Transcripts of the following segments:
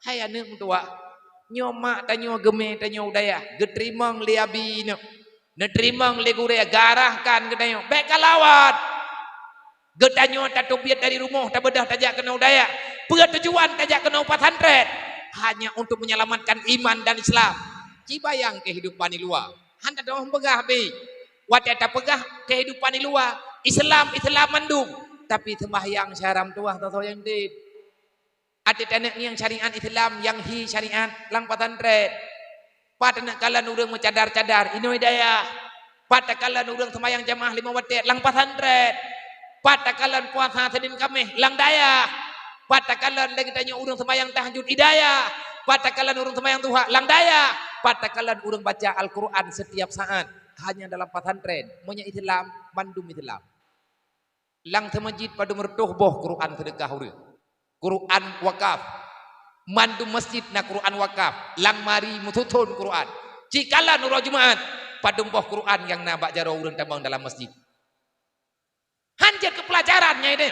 Hai anak tua nyomak tanyo geme tanyo daya getrimang liabi no netrimang legure garahkan gedayo baik kalawat gedanyo tatobiat dari rumah tabedah tajak kena udaya tujuan tajak kena 400 hanya untuk menyelamatkan iman dan Islam. Cibayang kehidupan di luar handa dong pegah be wateta pegah kehidupan di luar Islam mandum tapi sembahyang syaram tuah atau yang di ada tanah yang syariat Islam yang hi syariat lang 400 pada nak kala urang mencadar-cadar ino hidayah pada kala urang sembahyang jamaah 5 waktu lang 400 pada kala puasa Senin Kamis lang daya pada kala lagi tanya urang sembahyang tahajud hidayah pada kala urang sembahyang duha lang daya pada kala urang baca Al-Quran setiap saat hanya dalam 400 monya Islam mandum Islam lang ke masjid pada mertuh boh Quran sedekah urang Quran wakaf mandum masjid na Quran wakaf lang mari mututun Quran cikala nurul Jumaat padum boh Quran yang nabak jaro urang tambang dalam masjid hanjir kepelajarannya ini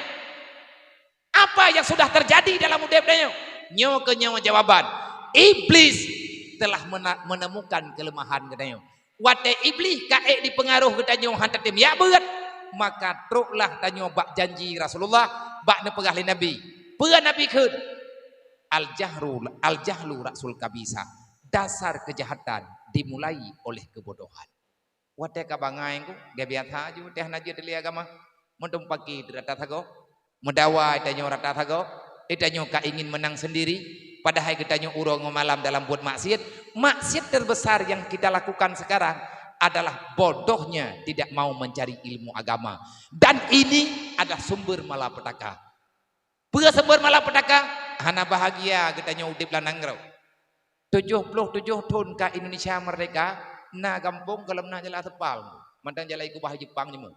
apa yang sudah terjadi dalam udepnya nyawa ke nyawa jawaban iblis telah menemukan kelemahan katanya wate iblis kaek dipengaruh katanya hantatim ya berat maka truklah tanya bak janji Rasulullah bak nepegah Nabi pegan Nabi keun al jahlu rasul kabisa dasar kejahatan dimulai oleh kebodohan wate kabangai ku gabiatha ju teh naji teli agama mendum pagi rata thago medawa itanyo rata thago itanyo ka ingin menang sendiri padahal kitanyo urang malam dalam buat maksiat terbesar yang kita lakukan sekarang adalah bodohnya tidak mau mencari ilmu agama dan ini adalah sumber malapetaka. Sumber malapetaka hana bahagia kitanyo udip lanangrau 77 tahun ka Indonesia merdeka na kampung kalemna jala tepal mantang jala iku bah Jepang nyemu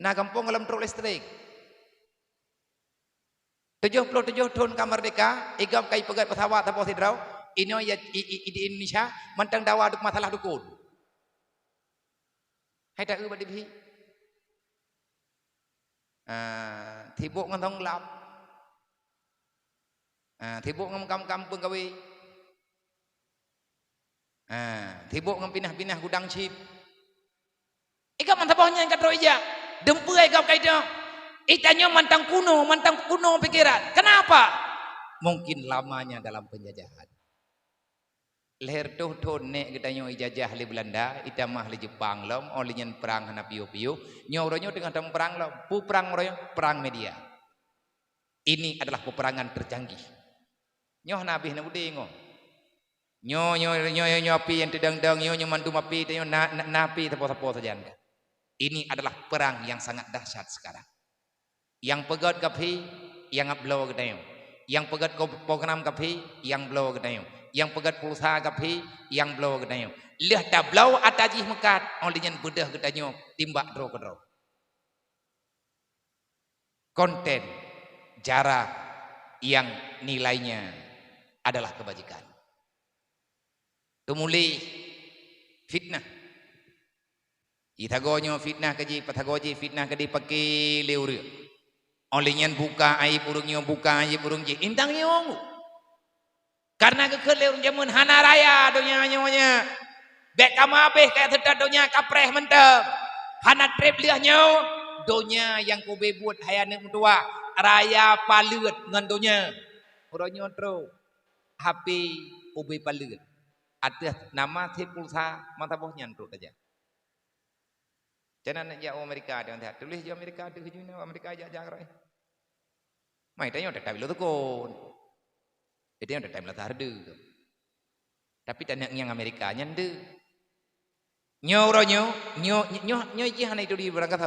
na kampung kalem truk listrik 77 tahun ka merdeka igam kai pegat pesawat tapo sidrau ino ya di Indonesia mantang dawa duk masalah dukun hai ta ư badi bhi thì bộ ngon thông lắm thì bộ ngom kampung kawe thì bộ ngom pinah-pinah gudang chip ika mantapohnya yang katro ija dempuai kau kaito itanyo mantang kuno pikiran kenapa mungkin lamanya dalam penjajahan leher tuh nek kitanyo ijajah li Belanda itamah li Jepang lom olinyan perang hana piu-piu nyauronyo dengan tang perang lom perang media ini adalah peperangan tercanggih nyoh nabi na budingo nyo api yang tedang-dang nyo mandum api tanyo napi tapo-tapo saja ini adalah perang yang sangat dahsyat sekarang yang pegat kapi yang ablo kitanyo yang pegat program kapi yang blow kitanyo yang pegat pulsa kapi yang blow kitanyo leh ta blow ataji mekat olinyan bedah kitanyo timbak dro kedro konten jarak yang nilainya adalah kebajikan tumuli fitnah itagonyo fitnah kaji patagoji fitnah kadi pakai leuri olinyan buka aib urungnya buka aib urungji intang nyongu karena kekeleur jamun hana raya donya nyonya bek kamabeh kayak sedar donya kapreh mentem hana trip liah nyo donya yang kobe buat hayane tua raya palut ngan donya uronyo tro HP kobe palut atas nama tip pulsa mataboh nyantruk aja jangan aja Amerika dia nanti tulis di Amerika di hujungnya Amerika aja jangan mai tanya udah tahu tu kon itu yang udah time lah hardu tapi tanah yang Amerika nyende nyo iki hana itu di berangkat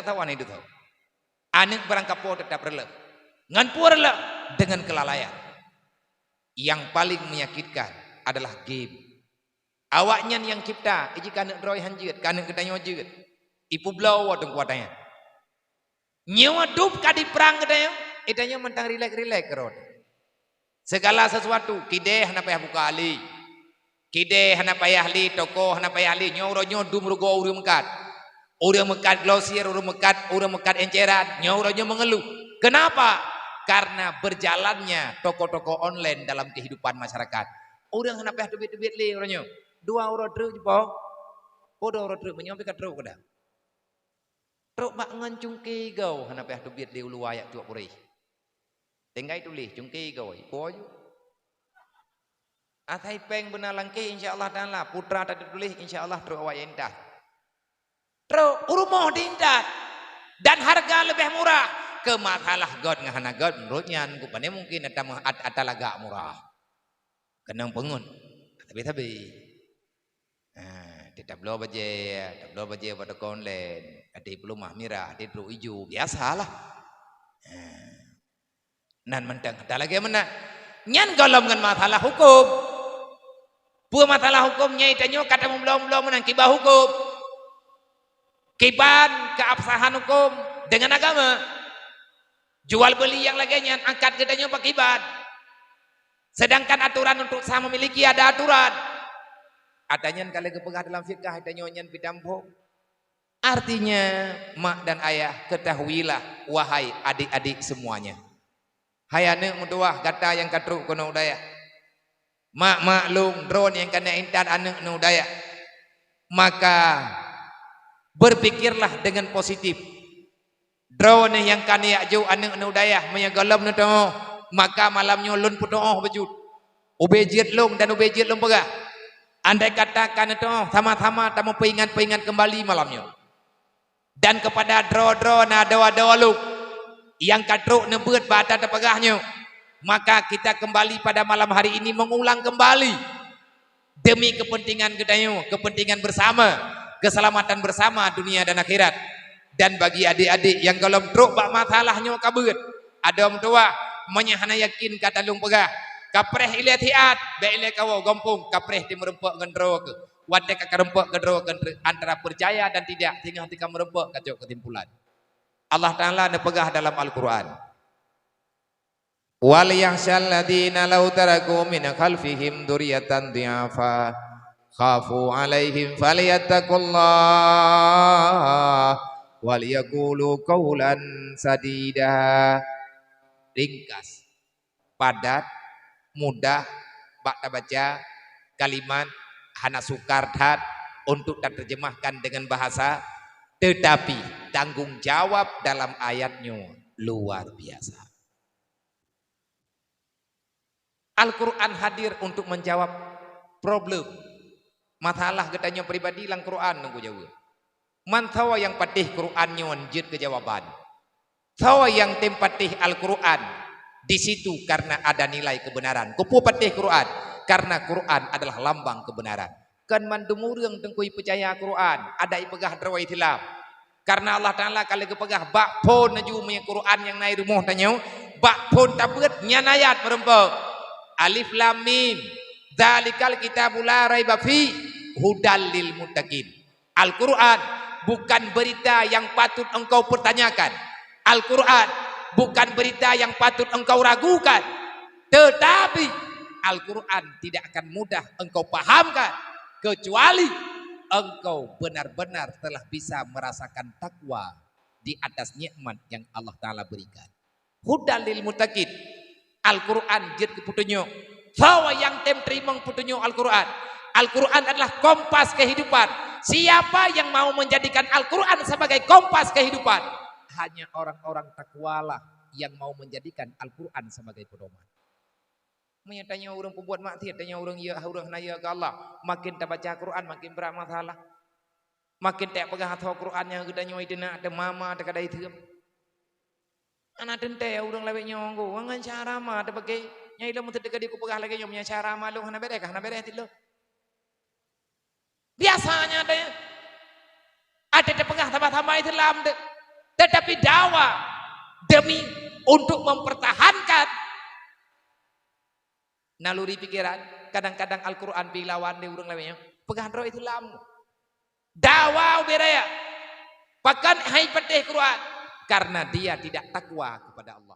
tahu ane itu tahu anak berangkat po tetap relek ngan po relek dengan kelalaian yang paling menyakitkan adalah game awaknya yang cipta iki kanek roy hanjit kanek kedanyo jeut ipu blow wadung kuatanya nyawa dup kadi perang kedanyo itanya mentang rilek kerot segala sesuatu kide hana payah buka ali kide hana payah li toko hana payah li nyoro dum rugo urang mekat glosier urang mekat enceran nyoro mengeluh kenapa Karena berjalannya toko-toko online dalam kehidupan masyarakat. Orang kenapa duit-duit le orangnya. 2 euro truk jepo. 2 euro truk menyampai ke truk kada. Truk bak ngancungke gau kenapa duit le ulu ayak tuak puri. Tenggai tulis cungke gau. Poju. Atai peng benar langke insyaallah taala putra tadi tulis insyaallah truk awak endah. Truk rumah dindat dan harga lebih murah. Ke masalah god ngahana god menurutnya kupane mungkin ada laga murah. Kenang pengun. Tapi tetap lo baje pada online. Ada pelumah merah, ada truk hijau, biasalah. Nan mentang ada lagi mana? Nyan golongan masalah hukum. Buah masalah hukumnya itu kata belum menang kibah hukum. Kiban keabsahan hukum dengan agama. Jual beli yang lainnya angkat gedenya pakai kiban. Sedangkan aturan untuk sama memiliki ada aturan. Adanya kalau kepegah dalam fikah adanya nyan pidampung. Artinya mak dan ayah ketahuilah wahai adik-adik semuanya. Hayane mutuah kata yang katruk kono daya. Mak maklum drone yang kena intan anak nu daya. Maka berpikirlah dengan positif. Drone yang kena yakju anak nu daya menyegalam nu tengah. Maka malamnya lun putoh bejut. Ubejit long dan ubejit long pegah. Andai katakan itu sama-sama tamu peingat kembali malamnya. Dan kepada drone ada lu yang katruk nebut bata terpegahnya. Maka kita kembali pada malam hari ini mengulang kembali demi kepentingan gedayu, kepentingan bersama, keselamatan bersama dunia dan akhirat. Dan bagi adik-adik yang kalau truk bak masalahnya kabut, ada orang tua menyahana yakin kata lung pegah, kapreh ile tiat, be ile kawo gompong, kapreh di merempok gendro ke, wadek kerempok gendro antara percaya dan tidak, tinggal tika merempok kacau kesimpulan. Allah Ta'ala nepegah dalam Al-Quran. Wal yakhshal ladzina law taraku min khalfihim dzurriyyatan dhi'afa khafu 'alaihim falyattaqullah wal yaqulu qawlan sadida. Ringkas, padat, mudah, bak baca kalimat hana sukar dat untuk terjemahkan dengan bahasa, tetapi tanggung jawab dalam ayatnya luar biasa. Al-Quran hadir untuk menjawab problem masalah katanya pribadi lang Quran nunggu jawab. Man tawa yang patih Qurannya wanjir kejawaban. Tawa yang tempatih Al-Quran di situ karena ada nilai kebenaran. Kupu patih Quran karena Quran adalah lambang kebenaran. Kan mandumurang tengkui percaya Quran ada ipegah drawai tilap. Karena Allah Ta'ala kalau kepegah bak pun najumnya Quran yang naik rumah tanya bak pun tabut nyanayat merempok. Alif lam mim dzalikal kitabul la raiba fi hudal lil muttaqin. Al-Qur'an bukan berita yang patut engkau pertanyakan. Al-Qur'an bukan berita yang patut engkau ragukan. Tetapi Al-Qur'an tidak akan mudah engkau pahamkan kecuali engkau benar-benar telah bisa merasakan takwa di atas nikmat yang Allah Ta'ala berikan. Hudal lil muttaqin. Al-Quran jid keputunyo. Sawa yang terima putunyo Al-Quran. Al-Quran adalah kompas kehidupan. Siapa yang mau menjadikan Al-Quran sebagai kompas kehidupan? Hanya orang-orang takwalah yang mau menjadikan Al-Quran sebagai pedoman. Menyatanya orang pembuat maksiat, tanya orang ya orang naya ke Allah. Makin tak baca Quran makin berat masalah. Makin tak pegang hati Quran yang gedanya itu nak ada mama ada kadai itu. Anak tente orang lewat nyonggo, wangan cara mah ada pakai nyai lo muter dekat di kupegah lagi nyomnya cara mah lo hana bereh tilo. Biasanya ada pegah tambah-tambah itu lam, tetapi dakwah demi untuk mempertahankan naluri pikiran. Kadang-kadang Al-Quran bilawan di orang lewatnya pegah roh itu lam. Dakwah beraya, bahkan hai patih Quran. Karena dia tidak takwa kepada Allah.